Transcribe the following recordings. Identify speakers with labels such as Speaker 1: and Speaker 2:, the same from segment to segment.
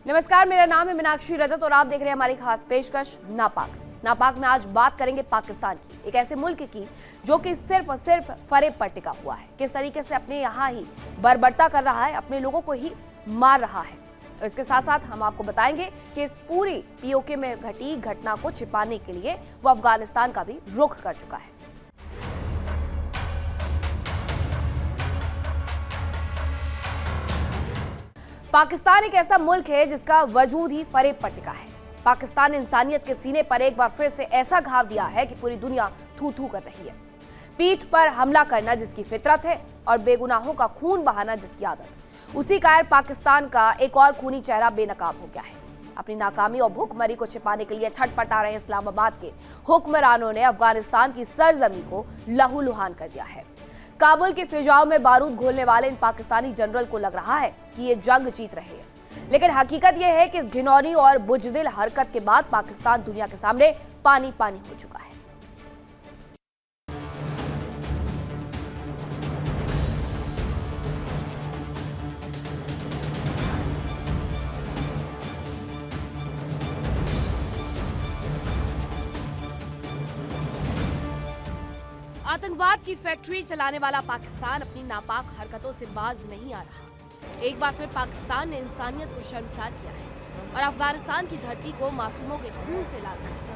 Speaker 1: नमस्कार, मेरा नाम है मीनाक्षी रजत और आप देख रहे हैं हमारी खास पेशकश नापाक। नापाक में आज बात करेंगे पाकिस्तान की, एक ऐसे मुल्क की जो कि सिर्फ और सिर्फ फरेब पर टिका हुआ है। किस तरीके से अपने यहाँ ही बर्बरता कर रहा है, अपने लोगों को ही मार रहा है। इसके साथ साथ हम आपको बताएंगे कि इस पूरी पीओके में घटी घटना को छिपाने के लिए वो अफगानिस्तान का भी रुख कर चुका है। पाकिस्तान एक ऐसा मुल्क है जिसका वजूद ही फरेब पर टिका है। पाकिस्तान ने इंसानियत के सीने पर एक बार फिर से ऐसा घाव दिया है कि पूरी दुनिया थू थू कर रही है। पीठ पर हमला करना जिसकी फितरत है और बेगुनाहों का खून बहाना जिसकी आदत, उसी कायर पाकिस्तान का एक और खूनी चेहरा बेनकाब हो गया है। अपनी नाकामी और भूखमरी को छिपाने के लिए छटपटा रहे इस्लामाबाद के हुक्मरानों ने अफगानिस्तान की सरजमी को लहूलुहान कर दिया है। काबुल की फिजाओं में बारूद घोलने वाले इन पाकिस्तानी जनरल को लग रहा है कि ये जंग जीत रहे हैं, लेकिन हकीकत यह है कि इस घिनौनी और बुजदिल हरकत के बाद पाकिस्तान दुनिया के सामने पानी पानी हो चुका है। आतंकवाद की फैक्ट्री चलाने वाला पाकिस्तान अपनी नापाक हरकतों से बाज नहीं आ रहा। एक बार फिर पाकिस्तान ने इंसानियत को शर्मसार किया है और अफगानिस्तान की धरती को मासूमों के खून से लाल कर दिया।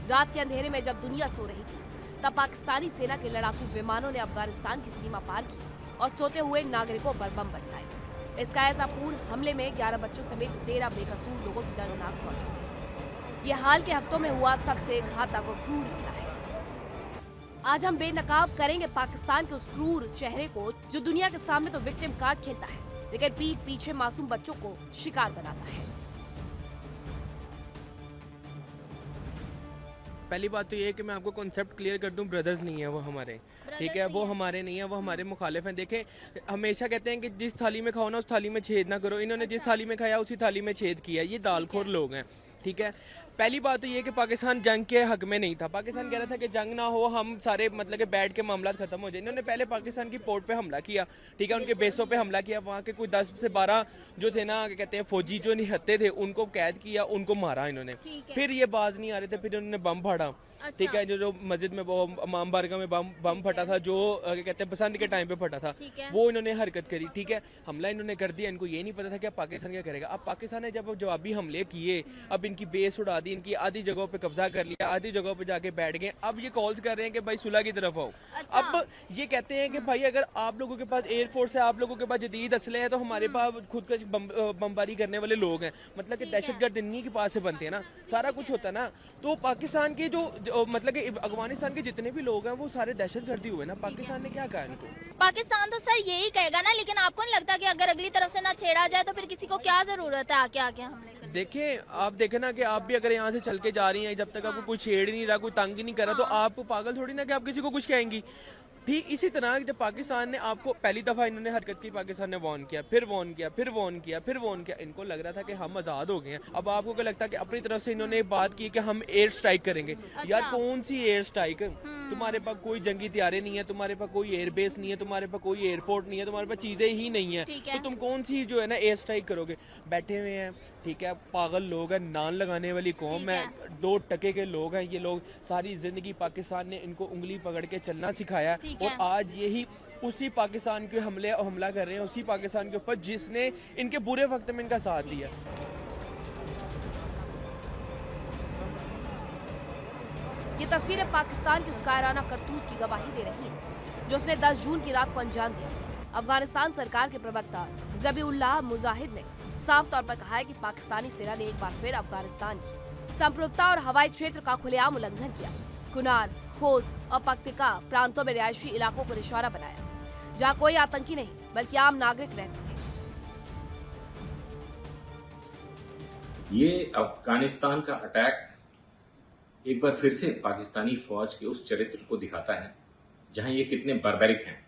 Speaker 1: रात के अंधेरे में जब दुनिया सो रही थी, तब पाकिस्तानी सेना के लड़ाकू विमानों ने अफगानिस्तान की सीमा पार की और सोते हुए नागरिकों पर बम बरसाए। इस कायरतापूर्ण हमले में 11 बच्चों समेत 13 बेकसूर लोगों की दर्दनाक मौत हुई। ये हाल के हफ्तों में हुआ सबसे घातक और क्रूर हमला है। आज हम बेनकाब करेंगे पाकिस्तान के उस क्रूर चेहरे को जो दुनिया के सामने तो विक्टिम कार्ड खेलता है, लेकिन पीठ पीछे मासूम बच्चों को शिकार बनाता है।
Speaker 2: पहली बात तो ये है कि मैं आपको कॉन्सेप्ट क्लियर कर दूं, ब्रदर्स नहीं है वो हमारे, ठीक है, वो हमारे नहीं है, वो हमारे मुखालिफ हैं। देखें, हमेशा कहते हैं कि जिस थाली में खाओ ना उस थाली में छेद ना करो। इन्होंने जिस थाली में खाया उसी थाली में छेद किया। ये दालखोर लोग हैं, ठीक है। पहली बात तो ये कि पाकिस्तान जंग के हक में नहीं था। पाकिस्तान कह रहा था कि जंग ना हो, हम सारे मतलब कि बैठ के मामला खत्म हो जाए। इन्होंने पहले पाकिस्तान की पोर्ट पे हमला किया, ठीक है, उनके बेसों पे हमला किया। वहाँ के कोई 10 से 12 जो थे ना, कहते हैं फौजी जो निहत्ते थे, उनको कैद किया, उनको मारा इन्होंने। फिर ये बाज नहीं आ रहे थे, फिर इन्होंने बम फाड़ा, ठीक है, जो मस्जिद में वो इमाम बारगाह में बम फटा था, जो कहते हैं बसंत के टाइम पे फटा था, वो इन्होंने हरकत करी, ठीक है, हमला इन्होंने कर दिया। इनको ये नहीं पता था कि पाकिस्तान क्या करेगा। अब पाकिस्तान ने जब जवाबी हमले किए, अब इनकी बेस उड़ा दी, इनकी आधी जगहों पे कब्जा कर लिया, आधी जगहों पे जाके बैठ गए। अब ये कॉल्स कर रहे हैं कि भाई सुलह की तरफ आओ। अब ये कहते हैं कि भाई अगर आप लोगों के पास एयरफोर्स है, आप लोगों के पास जदीद असले हैं, तो हमारे पास खुद का बमबारी करने वाले लोग हैं। मतलब कि दहशतगर्द इन्हीं के पास से बनते हैं ना, सारा कुछ होता है ना। तो पाकिस्तान के जो मतलब कि अफगानिस्तान के जितने भी लोग हैं वो सारे दहशतगर्दी हुए ना। पाकिस्तान ने क्या कहा इनको?
Speaker 3: पाकिस्तान तो सर यही कहेगा ना, लेकिन आपको नहीं लगता कि अगर अगली तरफ से ना छेड़ा जाए तो फिर किसी को क्या जरूरत है आके आके हमले करने?
Speaker 2: देखिए, आप देखें ना कि आप भी अगर यहाँ से चल के जा रही हैं, जब तक आपको कोई छेड़ नहीं रहा, कोई तंग ही नहीं कर रहा, तो आप पागल थोड़ी ना कि आप किसी को कुछ कहेंगी। ठीक इसी तरह जब पाकिस्तान ने आपको पहली दफ़ा इन्होंने हरकत की, पाकिस्तान ने वॉर्न किया, फिर वॉर्न किया, फिर वॉर्न किया, फिर वॉर्न किया। इनको लग रहा था कि हम आज़ाद हो गए हैं। अब आपको क्या लगता है कि अपनी तरफ से इन्होंने बात की कि हम एयर स्ट्राइक करेंगे। यार कौन सी एयर स्ट्राइक? तुम्हारे पास कोई जंगी तैयारी नहीं है, तुम्हारे पास कोई एयरबेस नहीं है, तुम्हारे पास कोई एयरपोर्ट नहीं है, तुम्हारे पास चीज़ें ही नहीं है, तो तुम कौन सी जो है ना एयर स्ट्राइक करोगे? बैठे हुए हैं, ठीक है, पागल लोग हैं, नान लगाने वाली कौम है, 2 टके के लोग हैं ये लोग। सारी जिंदगी पाकिस्तान ने इनको उंगली पकड़ के चलना सिखाया, और आज यही उसी पाकिस्तान के हमला कर रहे हैं, उसी पाकिस्तान के ऊपर जिसने इनके बुरे वक्त में इनका साथ दिया।
Speaker 1: ये तस्वीरें पाकिस्तान की उस कायराना करतूत की गवाही दे रही हैं जो उसने 10 जून की रात को अंजाम दिया। अफगानिस्तान सरकार के प्रवक्ता ज़बीउल्लाह मुजाहिद ने साफ तौर पर कहा है कि पाकिस्तानी सेना ने एक बार फिर अफगानिस्तान की संप्रभुता और हवाई क्षेत्र का खुलेआम उल्लंघन किया। कुनार, खोस्त और पख्तिका प्रांतों में रिहायशी इलाकों को निशाना बनाया, जहां कोई आतंकी नहीं बल्कि आम नागरिक रहते थे।
Speaker 4: ये अफगानिस्तान का अटैक एक बार फिर से पाकिस्तानी फौज के उस चरित्र को दिखाता है जहां ये कितने बारबैरिक हैं,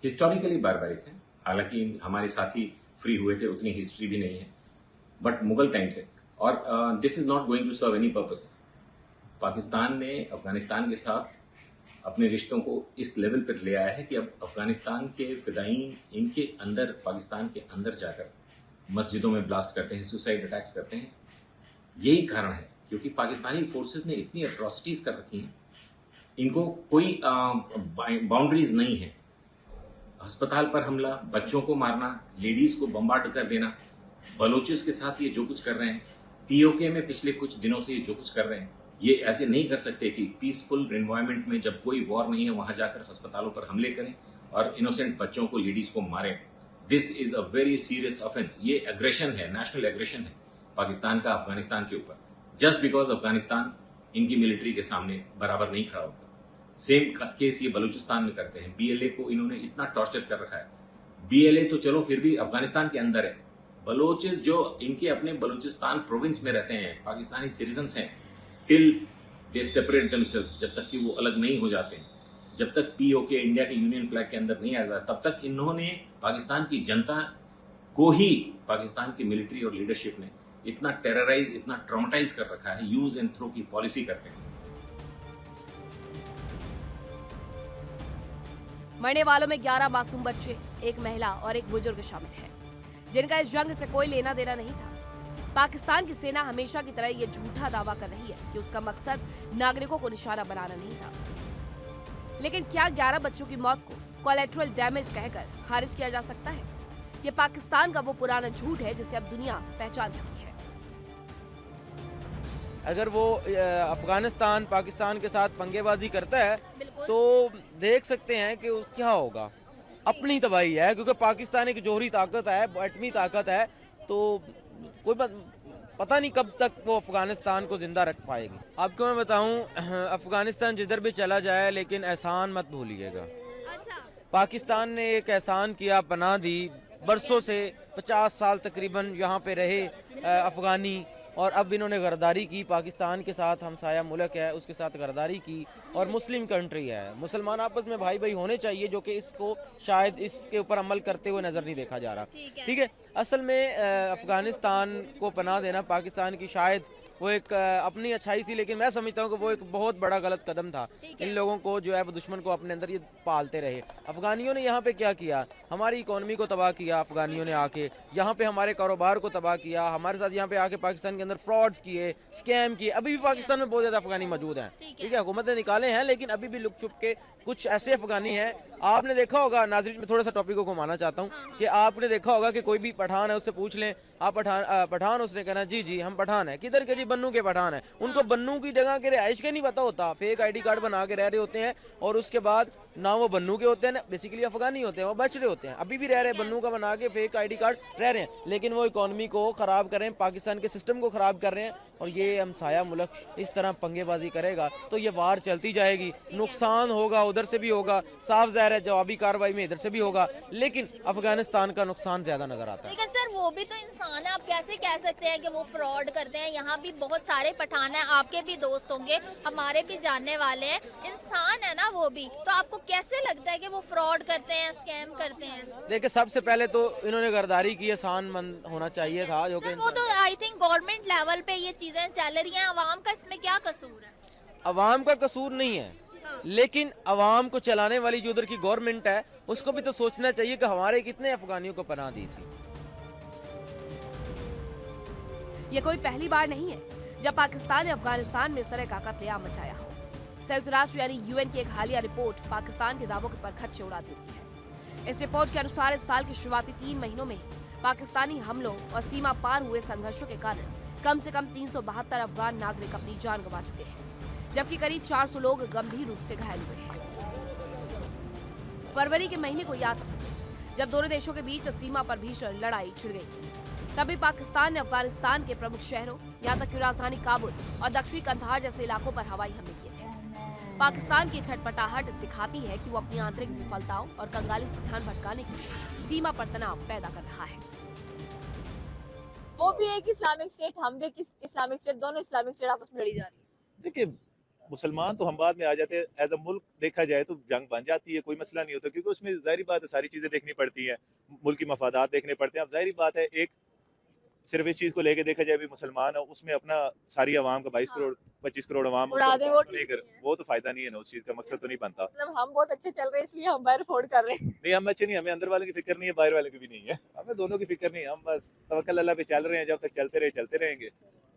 Speaker 4: हिस्टोरिकली बारबैरिक हैं। हालांकि हमारे साथी फ्री हुए थे, उतनी हिस्ट्री भी नहीं है, बट मुगल टाइम से। और this is not going to serve any purpose. Pakistan ने अफगानिस्तान के साथ अपने रिश्तों को इस लेवल पर ले आया है कि अब अफगानिस्तान के फिदायीन इनके अंदर, पाकिस्तान के अंदर जाकर मस्जिदों में ब्लास्ट करते हैं, सुसाइड अटैक्स करते हैं। यही कारण है क्योंकि पाकिस्तानी फोर्सेस ने इतनी एट्रॉसिटीज कर रखी हैं, इनको कोई बाउंड्रीज नहीं है। अस्पताल पर हमला, बच्चों को मारना, लेडीज को बम्बार्ड कर देना, बलोचिस के साथ ये जो कुछ कर रहे हैं, पीओके में पिछले कुछ दिनों से ये जो कुछ कर रहे हैं, ये ऐसे नहीं कर सकते कि पीसफुल एनवायरनमेंट में जब कोई वॉर नहीं है वहां जाकर अस्पतालों पर हमले करें और इनोसेंट बच्चों को, लेडीज को मारें। This is a very serious offence. ये एग्रेशन है, नेशनल एग्रेशन है पाकिस्तान का अफगानिस्तान के ऊपर, जस्ट बिकॉज अफगानिस्तान इनकी मिलिट्री के सामने बराबर नहीं खड़ा होता। सेम केस ये बलूचिस्तान में करते हैं। बीएलए को इन्होंने इतना टॉर्चर कर रखा है। बीएलए तो चलो फिर भी अफगानिस्तान के अंदर है, बलोचिस जो इनके अपने बलूचिस्तान प्रोविंस में रहते हैं, पाकिस्तानी सिटीजन्स हैं, टिल दे सेपरेट देमसेल्व्स, जब तक कि वो अलग नहीं हो जाते हैं, जब तक पीओके इंडिया के यूनियन फ्लैग के अंदर नहीं आ जाता, तब तक इन्होंने पाकिस्तान की जनता को ही, पाकिस्तान की मिलिट्री और लीडरशिप ने इतना टेरराइज, इतना ट्रॉमेटाइज कर रखा है। यूज एंड थ्रो की पॉलिसी करते हैं।
Speaker 1: मरने वालों में 11 मासूम बच्चे, एक महिला और एक बुजुर्ग शामिल है, जिनका इस जंग से कोई लेना देना नहीं था। पाकिस्तान की सेना हमेशा की तरह ये झूठा दावा कर रही है कि उसका मकसद नागरिकों को निशाना बनाना नहीं था। लेकिन क्या 11 बच्चों की मौत को कोलैटरल डैमेज कहकर खारिज किया जा सकता है? ये पाकिस्तान का वो पुराना झूठ है जिसे अब दुनिया पहचान चुकी है।
Speaker 5: अगर वो अफगानिस्तान पाकिस्तान के साथ पंगेबाजी करता है
Speaker 3: बिल्कुल।
Speaker 5: तो देख सकते हैं कि क्या होगा। अपनी तबाही है, क्योंकि पाकिस्तान एक जोहरी ताकत है, एटमी ताकत है, तो कोई पता नहीं कब तक वो अफगानिस्तान को जिंदा रख पाएगी। आपको मैं बताऊं, अफगानिस्तान जिधर भी चला जाए लेकिन एहसान मत भूलिएगा।
Speaker 3: अच्छा,
Speaker 5: पाकिस्तान ने एक एहसान किया, पनाह दी, बरसों से 50 साल तकरीबन यहाँ पे रहे अफगानी, और अब इन्होंने गरदारी की। पाकिस्तान के साथ हमसाया मुल्क है, उसके साथ गरदारी की, और मुस्लिम कंट्री है। मुसलमान आपस में भाई भाई होने चाहिए, जो कि इसको शायद इसके ऊपर अमल करते हुए नज़र नहीं देखा जा रहा। ठीक है, असल में अफगानिस्तान को पनाह देना पाकिस्तान की शायद वो एक अपनी अच्छाई थी, लेकिन मैं समझता हूँ कि वो एक बहुत बड़ा गलत कदम था। इन लोगों को जो है वो दुश्मन को अपने अंदर ये पालते रहे। अफगानियों ने यहाँ पे क्या किया? हमारी इकोनॉमी को तबाह किया अफगानियों ने आके, यहाँ पे हमारे कारोबार को तबाह किया, हमारे साथ यहाँ पे आके पाकिस्तान के अंदर फ्रॉड्स किए, स्कैम किए। अभी भी पाकिस्तान में बहुत ज़्यादा अफगानी मौजूद हैं, ठीक है, हुकूमत ने निकाले हैं, लेकिन अभी भी लुक छुप के कुछ ऐसे अफगानी हैं। आपने देखा होगा, नाज़रीन मैं थोड़ा सा टॉपिक को घुमाना चाहता हूँ कि आपने देखा होगा कि कोई भी पठान है, उससे पूछ लें आप पठान, उसने कहना जी जी हम पठान है। किधर के? जी बन्नू के पठान है। उनको बन्नू की जगह के रिहाइश के नहीं पता होता, फेक आईडी कार्ड बना के रह रहे होते हैं, और उसके बाद ना वो बन्नू के होते हैं, ना बेसिकली अफगानी होते हैं, वो बच रहे होते हैं, अभी भी रह रहे हैं बन्नू का बना के फेक आईडी कार्ड रह रहे हैं, लेकिन वो इकोनॉमी को ख़राब कर रहे हैं, पाकिस्तान के सिस्टम को ख़राब कर रहे हैं। और ये हमसाया मुल्क इस तरह पंगेबाजी करेगा तो ये वार चलती जाएगी, नुकसान होगा, उधर से भी होगा, साफ ज़ाहिर है जवाबी कार्रवाई में इधर से भी होगा, लेकिन अफगानिस्तान का नुकसान ज़्यादा नजर आता है।
Speaker 3: लेकिन सर वो भी तो इंसान है, आप कैसे कह सकते हैं कि वो फ्रॉड करते हैं? यहाँ भी बहुत सारे पठान हैं, आपके भी दोस्त होंगे, हमारे भी जानने वाले हैं, इंसान है ना वो भी, तो आपको कैसे लगता है कि वो फ्रॉड करते हैं, स्कैम करते हैं?
Speaker 5: देखिए, सबसे पहले तो इन्होंने गरदारी की, आसान मंद होना चाहिए था, जो कि
Speaker 3: वो तो आई थिंक गवर्नमेंट लेवल पे ये चीजें चल रही हैं, अवाम का इसमें क्या कसूर है?
Speaker 5: अवाम का कसूर नहीं है, लेकिन अवाम को चलाने वाली जो उधर की गवर्नमेंट है उसको भी तो सोचना चाहिए कि हमारे कितने अफगानियों को पनाह दी थी।
Speaker 1: ये कोई पहली बार नहीं है जब पाकिस्तान ने अफगानिस्तान में इस तरह का कत्लेआम मचाया हो। संयुक्त राष्ट्र यानी यूएन की एक हालिया रिपोर्ट पाकिस्तान के दावों के परखच्चे उड़ा देती है। इस रिपोर्ट के अनुसार इस साल के शुरुआती 3 महीनों में पाकिस्तानी हमलों और सीमा पार हुए संघर्षों के कारण कम से कम 372 अफगान नागरिक अपनी जान गंवा चुके हैं, जबकि करीब 400 लोग गंभीर रूप से घायल हुए हैं। फरवरी के महीने को याद कीजिए, जब दोनों देशों के बीच सीमा पर भीषण लड़ाई छिड़ गई थी। तभी पाकिस्तान ने अफगानिस्तान के प्रमुख शहरों, यहाँ तक कि राजधानी काबुल और दक्षिणी कंधार जैसे इलाकों पर हवाई हमले किए थे। पाकिस्तान की छटपटाहट दिखाती है कि वो अपनी आंतरिक विफलताओं और कंगाली से ध्यान भटकाने के लिए सीमा पर तनाव पैदा कर रहा है।
Speaker 6: वो भी एक इस्लामिक स्टेट, हम भी एक इस्लामिक स्टेट, दोनों इस्लामिक स्टेट आपस में लड़ी जा रही है।
Speaker 7: देखिए, मुसलमान तो हम बाद में आ जाते हैं, एज अ मुल्क देखा जाए तो जंग बन जाती है, कोई मसला नहीं होता, क्योंकि उसमें जाहिर बात है सारी चीज़ें देखनी पड़ती हैं, मुल्क की मफादात देखने पड़ते हैं। अब जाहिर बात है एक सिर्फ इस चीज़ को लेके देखा जाए भी मुसलमान है उसमें अपना सारी आवाम का 22
Speaker 6: हाँ।
Speaker 7: करोड़ 25 करोड़ आवाम
Speaker 6: उड़ा दें, वो ठीक नहीं है।
Speaker 7: वो तो फायदा नहीं है ना, उस चीज़ का मकसद तो नहीं बनता।
Speaker 6: मतलब हम बहुत अच्छे चल रहे हैं इसलिए हम बाहर अफोर्ड कर रहे हैं।
Speaker 7: नहीं हम अच्छे नहीं, हमें अंदर वाले की फिक्र नहीं है, बाहर वाले की भी नहीं है, हमें दोनों की फिक्र नहीं है, हम बस तवक्कल अल्लाह पे चल रहे हैं, जब तक चलते रहेंगे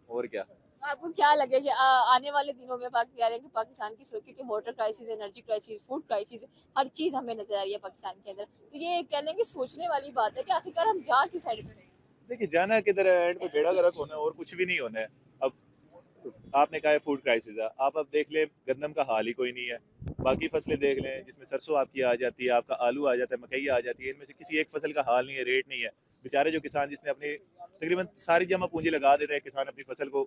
Speaker 7: और क्या।
Speaker 6: आपको क्या लगे कि आने वाले दिनों में पाकिस्तान की सुरक्षा की water crisis, energy crisis, food crisis, हर चीज़ हमें नजर आ रही है पाकिस्तान के अंदर, तो ये कह लें कि सोचने वाली बात है कि आखिरकार हम जा किस साइड पे रहें।
Speaker 7: देखिए जाना किधर है, एंड में बेड़ा गर्क होना है और कुछ भी नहीं होना है। अब आपने कहा है फूड क्राइसिस है, आप अब देख लें गंदम का हाल ही कोई नहीं है, बाकी फसलें देख लें जिसमें सरसों आपकी आ जाती है, आपका आलू आ जाता है, मकई आ जाती है, इनमें से किसी एक फसल का हाल नहीं है, रेट नहीं है। बेचारे जो किसान जिसने अपनी तकरीबन सारी जमा पूंजी लगा देता है किसान अपनी फसल को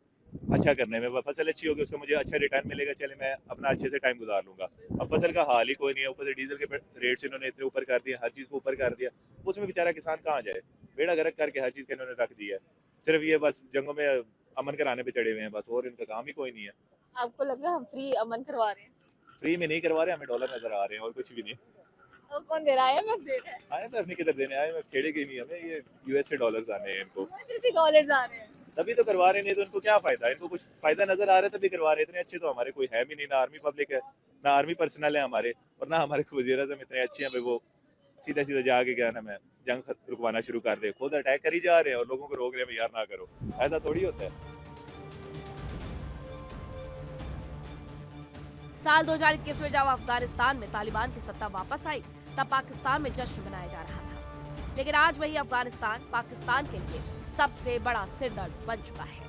Speaker 7: अच्छा करने में, फसल अच्छी होगी उसका मुझे अच्छा रिटर्न मिलेगा, चले मैं अपना अच्छे से टाइम गुजार लूंगा। अब फसल का हाल ही कोई नहीं है, ऊपर से डीजल के रेट्स इन्होंने इतने ऊपर कर दिए, हर चीज़ को ऊपर कर दिया, उसमें बेचारा किसान कहाँ जाए, बेड़ा गर्क करके हर चीज़ का इन्होंने रख दिया है। सिर्फ ये बस जंगों में अमन कराने पे चढ़े हुए हैं बस, और इनका काम ही कोई नहीं है।
Speaker 6: आपको लग रहा है हम फ्री अमन करवा रहे हैं?
Speaker 7: फ्री में नहीं करवा रहे, हमें डॉलर नजर आ रहे हैं और कुछ भी नहीं।
Speaker 6: और कौन दे रहा है? IMF दे रहा है।
Speaker 7: IMF नहीं किधर देने, IMF छेड़ेगी नहीं हमें, ये US से डॉलर्स आने हैं इनको,
Speaker 6: ऐसे डॉलर्स आ रहे हैं।
Speaker 7: तभी तो करवा रहे, नहीं तो इनको क्या फायदा, इनको कुछ फायदा नजर आ रहा है तभी करवा रहे। इतने अच्छे तो हमारे कोई है भी नहीं, ना आर्मी पब्लिक है, ना आर्मी पर्सनल है हमारे, और ना हमारे वज़ीर आज़म इतने अच्छे हैं भाई वो सीधा सीधा जाके क्या नाम है जंग रुकवाना शुरू कर दे, खुद अटैक कर ही जा रहे हैं और लोगों को रोक रहे हैं यार ना करो, ऐसा थोड़ी होता है।
Speaker 1: साल 2021 में जब अफगानिस्तान में तालिबान की सत्ता वापस आई तब पाकिस्तान में जश्न मनाया जा रहा था, लेकिन आज वही अफगानिस्तान पाकिस्तान के लिए सबसे बड़ा सिरदर्द बन चुका है।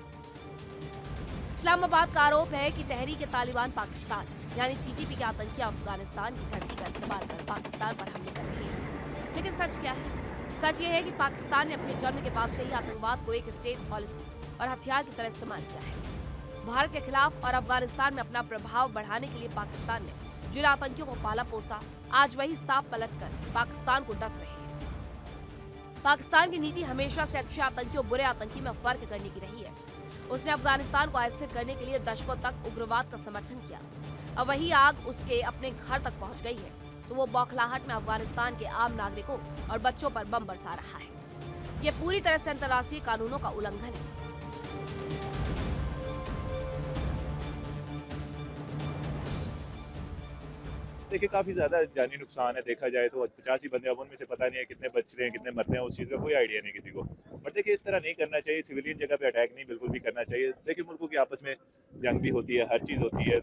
Speaker 1: इस्लामाबाद का आरोप है कि तहरीक तालिबान पाकिस्तान यानी TTP के आतंकी अफगानिस्तान की धरती का इस्तेमाल कर पाकिस्तान पर हमले कर रहे हैं, लेकिन सच क्या है? सच ये है कि पाकिस्तान ने अपने जन्म के बाद से ही आतंकवाद को एक स्टेट पॉलिसी और हथियार की तरह इस्तेमाल किया है। भारत के खिलाफ और अफगानिस्तान में अपना प्रभाव बढ़ाने के लिए पाकिस्तान ने जिन आतंकियों को पाला पोसा, आज वही सांप पलटकर पाकिस्तान को डस रहे हैं। पाकिस्तान की नीति हमेशा से अच्छे आतंकी और बुरे आतंकी में फर्क करने की रही है। उसने अफगानिस्तान को अस्थिर करने के लिए दशकों तक उग्रवाद का समर्थन किया। अब वही आग उसके अपने घर तक पहुंच गई है तो वो बौखलाहट में अफगानिस्तान के आम नागरिकों और बच्चों पर बम बरसा रहा है। ये पूरी तरह से अंतर्राष्ट्रीय कानूनों का उल्लंघन है।
Speaker 7: देखिए काफी ज्यादा जानी नुकसान है, देखा जाए तो 85 ही बंदे, अब उनमें से पता नहीं है कितने बचते हैं कितने मरते हैं, उस चीज़ का कोई आइडिया नहीं किसी को। बट देखिए इस तरह नहीं करना चाहिए, सिविलियन जगह पे अटैक नहीं बिल्कुल भी करना चाहिए। देखिए मुल्कों की आपस में जंग भी होती है, हर चीज़ होती है,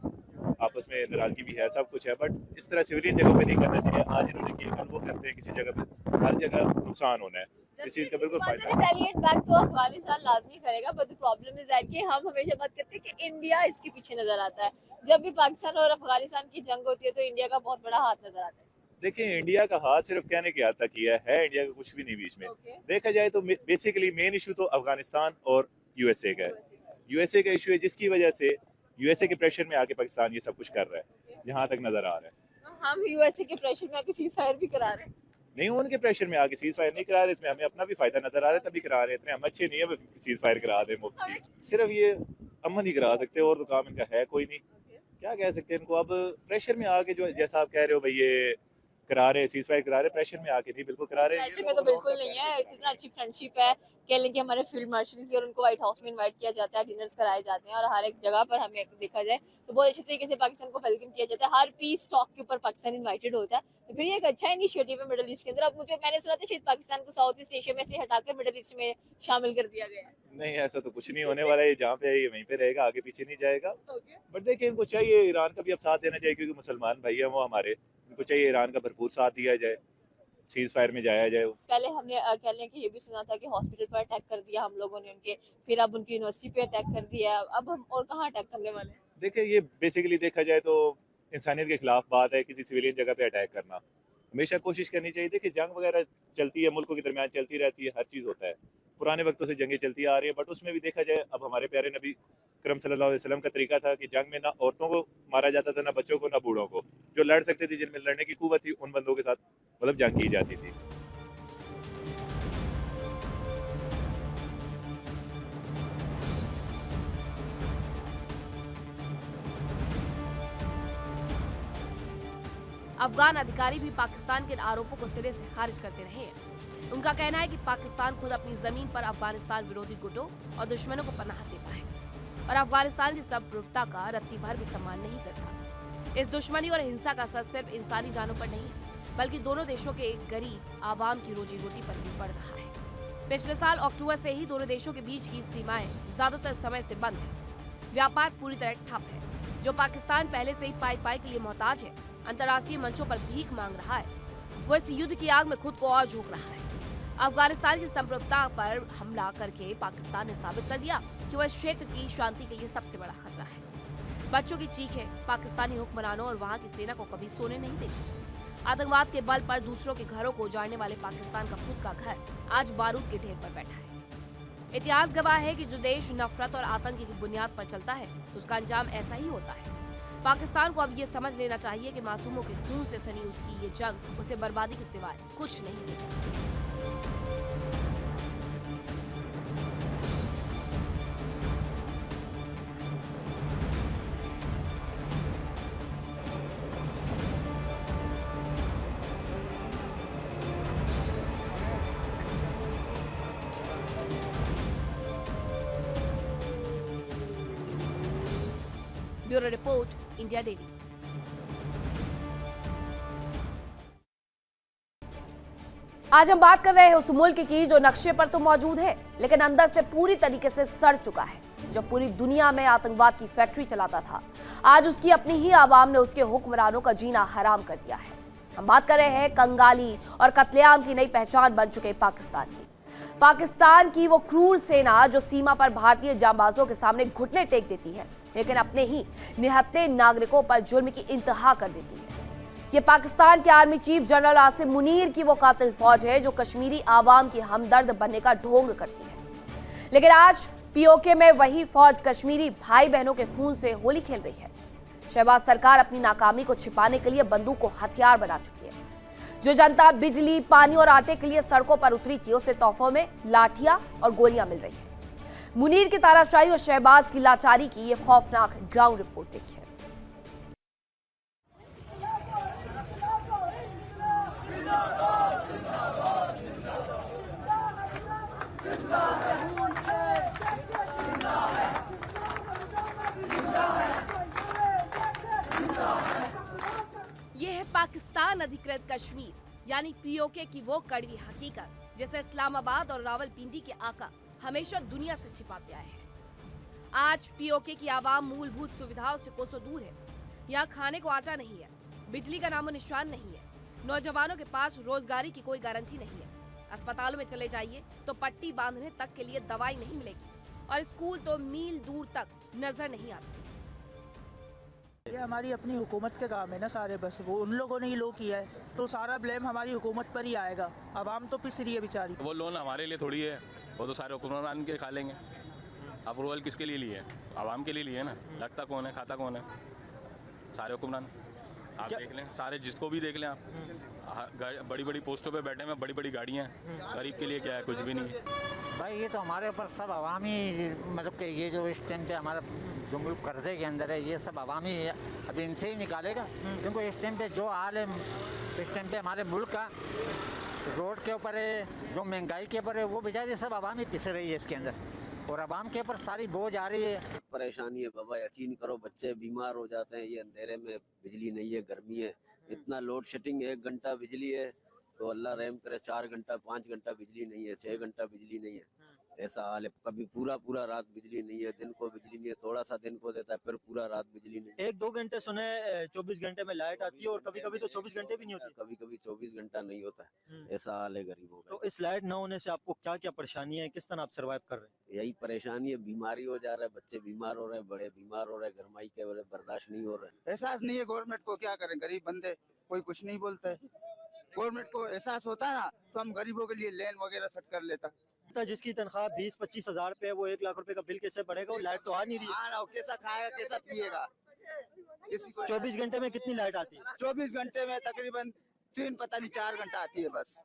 Speaker 7: आपस में नाराजगी भी है, सब कुछ है, बट इस तरह सिविलियन जगह पे नहीं करना चाहिए। आज इन्होंने किया कल वो करते हैं, किसी जगह पे हर जगह नुकसान होना है, इस चीज़ का बिल्कुल फायदा है।
Speaker 6: रिटेलिएट बैक तो अफगानिस्तान लाजमी करेगा, but the problem is that कि हम हमेशा बात करते हैं कि इंडिया इसके पीछे नजर आता है। जब भी पाकिस्तान और अफगानिस्तान की जंग होती है तो इंडिया का बहुत बड़ा हाथ नजर आता है।
Speaker 7: देखिए इंडिया का हाथ सिर्फ कहने के हाथ तक किया है, इंडिया का कुछ भी नहीं बीच में। देखा जाए तो बेसिकली मेन इशू तो अफगानिस्तान और USA का है। USA का इशू है जिसकी वजह से USA के प्रेशर में आके पाकिस्तान ये सब कुछ कर रहा है, जहाँ तक नजर आ रहा है।
Speaker 6: हम USA के प्रेशर में आके सीज फायर भी करा रहे हैं।
Speaker 7: नहीं, उनके प्रेशर में आके सीज फायर नहीं करा रहे, इसमें हमें अपना भी फायदा नजर आ रहा है तभी करा रहे हैं। इतने हम अच्छे नहीं है सीज फायर करा दे मुफ्त, सिर्फ ये अमन ही करा सकते हैं और तो काम इनका है कोई नहीं। क्या कह सकते हैं इनको, अब प्रेशर में आके जो जैसा आप कह रहे हो भाई ये करा रहे, सीज फायर करा रहे, प्रेशर में आके नहीं बिल्कुल करा रहे।
Speaker 6: प्रेशर में तो बिल्कुल नहीं है, इतना अच्छी फ्रेंडशिप है, कह लें कि हमारे फील्ड मार्शल की और उनको व्हाइट हाउस में इनवाइट किया जाता है, डिनर्स कराए जाते हैं और हर एक जगह पर हमें देखा जाए तो बहुत अच्छे तरीके से पाकिस्तान को वेलकम किया जाता है। हर पीस टॉक के ऊपर पाकिस्तान इन्वाइटेड होता है, तो फिर ये एक अच्छा इनिशिएटिव है मिडिल ईस्ट के अंदर। अब मैंने सुना था शायद पाकिस्तान को साउथ ईस्ट एशिया में से हटाकर मिडिल ईस्ट में शामिल कर दिया गया है।
Speaker 7: नहीं, ऐसा तो कुछ नहीं होने वाला है, जहाँ पे है ये वहीं पे रहेगा, आगे पीछे नहीं जाएगा। बट देखिए इनको चाहिए ईरान का भी अब साथ देना चाहिए, क्योंकि मुसलमान भाई हैं वो हमारे, इनको चाहिए ईरान का भरपूर साथ दिया जाए, सीज फायर में जाया जाए।
Speaker 6: पहले हमने कह लें कि ये भी सुना था कि हॉस्पिटल पर अटैक कर दिया हम लोगों ने उनके, फिर अब उनकी यूनिवर्सिटी पे अटैक कर दिया, अब हम और कहाँ अटैक करने वाले हैं?
Speaker 7: देखिए ये बेसिकली देखा जाए तो इंसानियत के खिलाफ बात है, किसी सिविलियन जगह पे अटैक करना। हमेशा कोशिश करनी चाहिए। देखिए जंग वगैरह चलती है, मुल्कों के दरमियान चलती रहती है, हर चीज़ होता है, पुराने वक्तों से जंगें चलती आ रही है। बट उसमें भी देखा जाए अब हमारे प्यारे नबी करम सल्लल्लाहु अलैहि वसल्लम का तरीका था कि जंग में ना औरतों को मारा जाता था, ना बच्चों को, ना बूढ़ों को। जो लड़ सकते थे, जिनमें लड़ने की कुव्वत थी, उन बंदों के साथ मतलब जंग की जाती थी।
Speaker 1: अफगान अधिकारी भी पाकिस्तान के इन आरोपों को सिरे से खारिज करते रहे हैं। उनका कहना है कि पाकिस्तान खुद अपनी जमीन पर अफगानिस्तान विरोधी गुटों और दुश्मनों को पनाह देता है और अफगानिस्तान की संप्रभुता का रत्ती भर भी सम्मान नहीं करता। इस दुश्मनी और हिंसा का असर सिर्फ इंसानी जानों पर नहीं बल्कि दोनों देशों के गरीब आवाम की रोजी रोटी पर भी पड़ रहा है। पिछले साल अक्टूबर से ही दोनों देशों के बीच की सीमाएं ज्यादातर समय से बंद है। व्यापार पूरी तरह ठप है। जो पाकिस्तान पहले से ही पाई के लिए मोहताज है, अंतर्राष्ट्रीय मंचों पर भीख मांग रहा है, वो इस युद्ध की आग में खुद को और झोंक रहा है। अफगानिस्तान की संप्रभुता पर हमला करके पाकिस्तान ने साबित कर दिया कि वह इस क्षेत्र की शांति के लिए सबसे बड़ा खतरा है। बच्चों की चीखें पाकिस्तानी हुक्मरानों और वहां की सेना को कभी सोने नहीं देती। आतंकवाद के बल पर दूसरों के घरों को उजाड़ने वाले पाकिस्तान का खुद का घर आज बारूद के ढेर पर बैठा है। इतिहास गवाह है कि जो देश नफरत और आतंक की बुनियाद पर चलता है तो उसका अंजाम ऐसा ही होता है। पाकिस्तान को अब ये समझ लेना चाहिए कि मासूमों के खून से सनी उसकी ये जंग उसे बर्बादी के सिवाय कुछ नहीं देती। Bureau report, India daily. आज हम बात कर रहे हैं उस मुल्क की जो नक्शे पर तो मौजूद है लेकिन अंदर से पूरी तरीके से सड़ चुका है, जो पूरी दुनिया में आतंकवाद की फैक्ट्री चलाता था। आज उसकी अपनी ही आवाम ने उसके हुक्मरानों का जीना हराम कर दिया है। हम बात कर रहे हैं कंगाली और कत्लेआम की नई पहचान बन चुके पाकिस्तान की वो क्रूर सेना जो सीमा पर भारतीय जांबाजों के सामने घुटने टेक देती है लेकिन अपने ही निहत्थे नागरिकों पर जुल्म की इंतहा कर देती है। ये पाकिस्तान के army chief general Asim Munir की वो कातिल फौज है जो कश्मीरी आवाम की हमदर्द बनने का ढोंग करती है। लेकिन आज पीओके में वही फौज कश्मीरी भाई बहनों के खून से होली खेल रही है। शहबाज सरकार अपनी नाकामी को छिपाने के लिए बंदूक को हथियार बना चुकी है। जो जनता बिजली, पानी और आटे के लिए सड़कों पर उतरी थी उसे तोहफों में लाठियां और गोलियां मिल रही है। मुनीर की तानाशाही और शहबाज की लाचारी की ये खौफनाक ग्राउंड रिपोर्ट देखिए। यह है पाकिस्तान अधिकृत कश्मीर यानी पीओके की वो कड़वी हकीकत जिसे इस्लामाबाद और रावलपिंडी के आका हमेशा दुनिया से छिपाते आए हैं। आज पीओके की आवाम मूलभूत सुविधाओं से कोसों दूर है। यहाँ खाने को आटा नहीं है, बिजली का नामो निशान नहीं है, नौजवानों के पास रोजगारी की कोई गारंटी नहीं है। अस्पतालों में चले जाइए तो पट्टी बांधने तक के लिए दवाई नहीं मिलेगी और स्कूल तो मील दूर तक नजर नहीं आते।
Speaker 8: ये हमारी अपनी हुकूमत के काम है ना सारे, बस वो उन लोगों ने ही लो किया है तो सारा ब्लेम हमारी हुकूमत पर ही आएगा। आवाम तो पिस रही है बेचारी।
Speaker 9: वो लोन हमारे लिए थोड़ी है, वो तो सारे हुक्मरान के खा लेंगे। अप्रूवल किसके लिए लिए? आवाम के लिए लिए ना। लगता कौन है, खाता कौन है? सारे हुक्मरान। आप देख लें, सारे जिसको भी देख लें आप, बड़ी बड़ी पोस्टों पे बैठे हैं, बड़ी बड़ी गाड़ियाँ। गरीब के लिए क्या है? कुछ भी नहीं है
Speaker 10: भाई। ये तो हमारे ऊपर सब अवामी, मतलब कि ये जो इस टाइम पे हमारा जो मुल्क कर्जे के अंदर है ये सब अवामी है, अब इनसे ही निकालेगा। क्योंकि इस टाइम पे जो हाल है इस टाइम पे हमारे मुल्क का, रोड के ऊपर है, जो महंगाई के ऊपर है, वो बेचारी सब अवामी पिस रही है इसके अंदर और अवाम के ऊपर सारी बोझ आ रही है।
Speaker 11: परेशानी है बाबा, यकीन करो बच्चे बीमार हो जाते हैं। ये अंधेरे में, बिजली नहीं है, गर्मी है, इतना लोड शेडिंग है। 1 घंटा बिजली है तो अल्लाह रहम करे, 4 घंटा 5 घंटा बिजली नहीं है, 6 घंटा बिजली नहीं है। ऐसा हाल है। कभी पूरा रात बिजली नहीं है, दिन को बिजली नहीं है, थोड़ा सा दिन को देता है, फिर पूरा रात बिजली नहीं है।
Speaker 8: 1-2 घंटे सुने 24 घंटे में लाइट आती है और कभी कभी तो 24 घंटे भी नहीं होती।
Speaker 11: कभी कभी 24 घंटा नहीं होता है। ऐसा हाल है गरीबों का।
Speaker 8: तो इस लाइट न होने से आपको क्या क्या परेशानी है, किस तरह आप सर्वाइव कर रहे हैं?
Speaker 11: यही परेशानी है, बीमारी हो जा रहा है, बच्चे बीमार हो रहे हैं, बड़े बीमार हो रहे हैं, गरमाई के वजह बर्दाश्त नहीं हो रहे हैं।
Speaker 12: एहसास नहीं है गवर्नमेंट को, क्या करें, गरीब बंदे, कोई कुछ नहीं बोलता है। गवर्नमेंट को एहसास होता है ना तो हम गरीबों के लिए लेन वगैरह सेट कर लेता।
Speaker 8: जिसकी तनख्वाह 20-25 हज़ार पे है वो 1 लाख रुपए का बिल कैसे पड़ेगा? और लाइट तो आ नहीं रही है।
Speaker 12: कैसा खाएगा, कैसा पिएगा? किसी को
Speaker 8: 24 घंटे में कितनी लाइट आती है?
Speaker 12: 24 घंटे में तकरीबन 3 पता नहीं 4 घंटा आती है बस।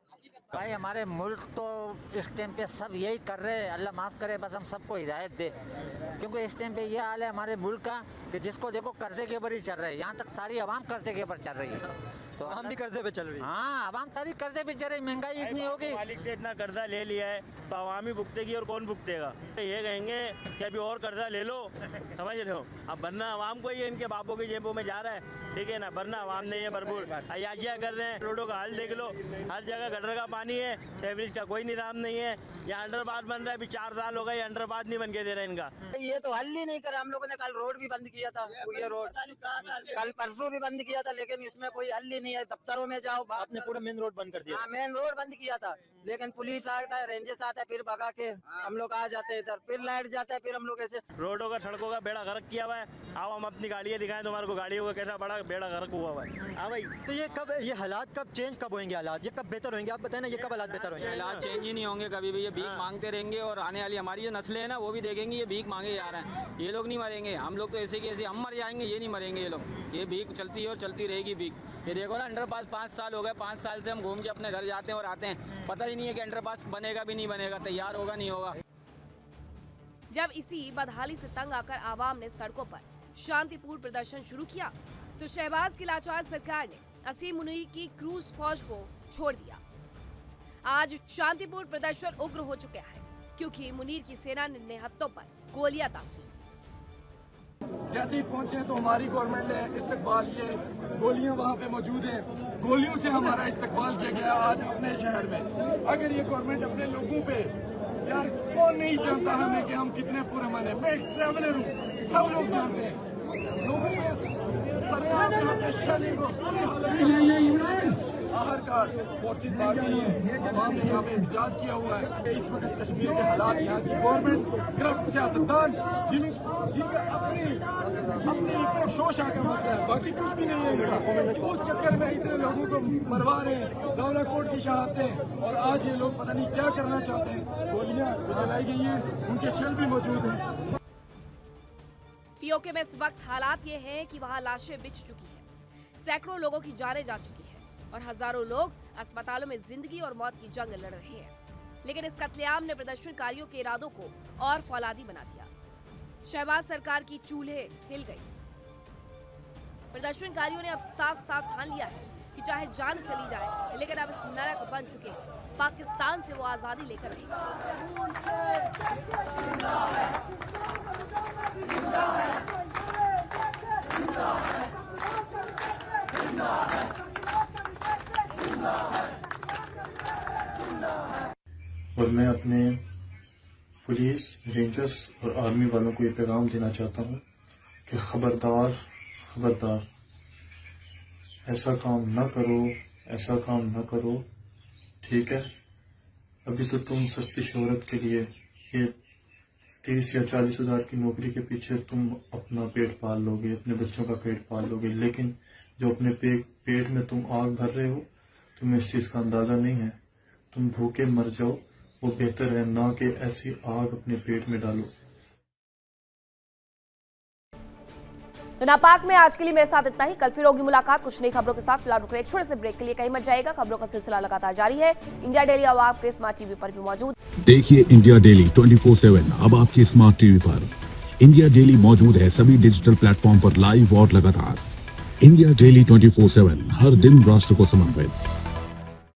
Speaker 10: भाई हमारे मुल्क तो इस टाइम पे सब यही कर रहे हैं, अल्लाह माफ़ करे, बस हम सबको हिदायत दे। क्योंकि इस टाइम पे ये हाल है हमारे मुल्क का कि जिसको देखो कर्जे के ऊपर ही चल रहे हैं। यहाँ तक सारी आवाम कर्जे के ऊपर चल रही है। तो हम भी कर्जे पे चल रही है। हाँ, आवाम सारी कर्जे पे चल रही, महंगाई इतनी होगी।
Speaker 13: मालिक ने इतना कर्जा ले लिया है तो आवाम ही भुगतेगी और कौन भुगतेगा? ये कहेंगे कि अभी और कर्जा ले लो, समझ रहे हो? अब बनना आवाम को ही है, इनके बापों की जेबों में जा रहा है, ठीक है ना? बनना आवाम ने ये भरपूर अयाजियाँ कर रहे हैं। रोडों का हाल देख लो, हर जगह गटर का पानी है, एवरेज का कोई निजाम नहीं है। यहाँ अंडरपास बन रहा है, अभी 4 साल हो गए, अंडरपास नहीं बन के दे रहे इनका।
Speaker 12: ये तो हल ही नहीं करा। हम लोगों ने कल रोड भी बंद किया था, ये रोड कल परसों भी बंद किया था, लेकिन इसमें कोई हल ही नहीं है। दफ्तरों में जाओ,
Speaker 10: आपने पूरा मेन रोड बंद कर दिया।
Speaker 12: हाँ, मेन रोड बंद किया था, लेकिन पुलिस आता है, रेंजर्स आता है, फिर भगा के हम लोग आ जाते हैं इधर, फिर लाइट जाता है, फिर हम लोग ऐसे।
Speaker 13: रोडों का सड़कों का बेड़ा गर्क किया हुआ है। आओ हम अपनी गाड़ियाँ दिखाएं तुम्हारे को, गाड़ियों का कैसा बड़ा बेड़ा गर्क हुआ हुआ है। हाँ भाई,
Speaker 10: तो ये हालात कब चेंज कब होंगे? हालात ये कब बेहतर होंगे? आप बताएं ना, ये कब हालात बेहतर होंगे?
Speaker 14: हालात चेंज ही नहीं होंगे कभी भी। ये भीख मांगते रहेंगे और आने वाली हमारी जो नस्लें हैं ना, वो भी देखेंगी ये भीख मांगे जा रहे हैं। ये लोग नहीं मरेंगे, हम लोग तो ऐसे की ऐसे हम मर जाएंगे, ये नहीं मरेंगे ये लोग। ये भीख चलती है और चलती रहेगी भीख। ये देखो ना, अंडरपास 5 साल हो गए, 5 साल से हम घूम के अपने घर जाते हैं और आते हैं, पता ही नहीं है कि अंडरपास बनेगा भी नहीं बनेगा, तैयार होगा नहीं होगा।
Speaker 1: जब इसी बदहाली से तंग आकर आवाम ने सड़कों पर शांतिपूर्ण प्रदर्शन शुरू किया तो शहबाज की लाचार सरकार ने असीम मुनीर की क्रूज फौज को छोड़ दिया। आज शांतिपूर्ण प्रदर्शन उग्र हो चुका है क्योंकि मुनीर की सेना ने निहत्तों पर गोलियां दाग दी।
Speaker 15: जैसे ही पहुंचे तो हमारी गवर्नमेंट ने इस्तकबाल, ये गोलियां वहां पे मौजूद हैं, गोलियों से हमारा इस्तकबाल किया गया आज अपने शहर में। अगर ये गवर्नमेंट अपने लोगों पे, यार कौन नहीं जानता हमें कि हम कितने पूरे माने, मैं एक ट्रैवलर हूँ, सब लोग जानते हैं, लोगों पे सरेआम यहाँ पे शेलिंग और पूरी हालत। आखिरकार फोर्सेज भाग गई है, आवाम ने यहाँ पे एहतजाज किया हुआ है। इस वक्त कश्मीर के हालात, यहाँ की गवर्नमेंट, करप्ट सियासतदान, जिनका अपनी शोशा का मसला है, बाकी कुछ भी नहीं है, उस चक्कर में इतने लोगों को मरवा रहे हैं, दौरा कोर्ट की शहादतें। और आज ये लोग पता नहीं क्या करना चाहते हैं। गोलियां जो चलाई गई हैं, उनके शेल भी मौजूद हैं।
Speaker 1: पीओके में इस वक्त हालात ये हैं कि वहां लाशें बिछ चुकी हैं, सैकड़ों लोगों की जानें जा चुकी हैं और हजारों लोग अस्पतालों में जिंदगी और मौत की जंग लड़ रहे हैं। लेकिन इस कत्लेआम ने प्रदर्शनकारियों के इरादों को और फौलादी बना दिया। शहबाज सरकार की चूल्हे हिल गई। प्रदर्शनकारियों ने अब साफ साफ ठान लिया है कि चाहे जान चली जाए, लेकिन अब इस नरक बन चुके पाकिस्तान से वो आजादी लेकर रहेंगे।
Speaker 16: और मैं अपने पुलिस, रेंजर्स और आर्मी वालों को ये पैगाम देना चाहता हूँ कि खबरदार खबरदार, ऐसा काम ना करो, ऐसा काम ना करो, ठीक है? अभी तो तुम सस्ती शोहरत के लिए ये 30 या 40 हज़ार की नौकरी के पीछे तुम अपना पेट पाल लोगे, अपने बच्चों का पेट पाल लोगे, लेकिन जो अपने पेट में तुम आग भर रहे हो, तुम्हें इस चीज़ का अंदाज़ा नहीं है। तुम भूखे मर जाओ, वो बेहतर है ना कि ऐसी आग अपने पेट में डालो।
Speaker 1: तो नापाक में आज के लिए मेरे साथ इतना ही। कल फिर होगी मुलाकात कुछ नई खबरों के साथ। फिलहाल रुक रहे एक छोटे से ब्रेक के लिए, कहीं मत जाएगा। खबरों का सिलसिला लगातार जारी है। इंडिया डेली अब आपके स्मार्ट टीवी पर भी मौजूद।
Speaker 17: देखिए इंडिया डेली 24/7 अब आपकी स्मार्ट टीवी पर। इंडिया डेली मौजूद है सभी डिजिटल प्लेटफॉर्म पर लाइव और लगातार। इंडिया डेली 24/7 हर दिन राष्ट्र को समर्पित।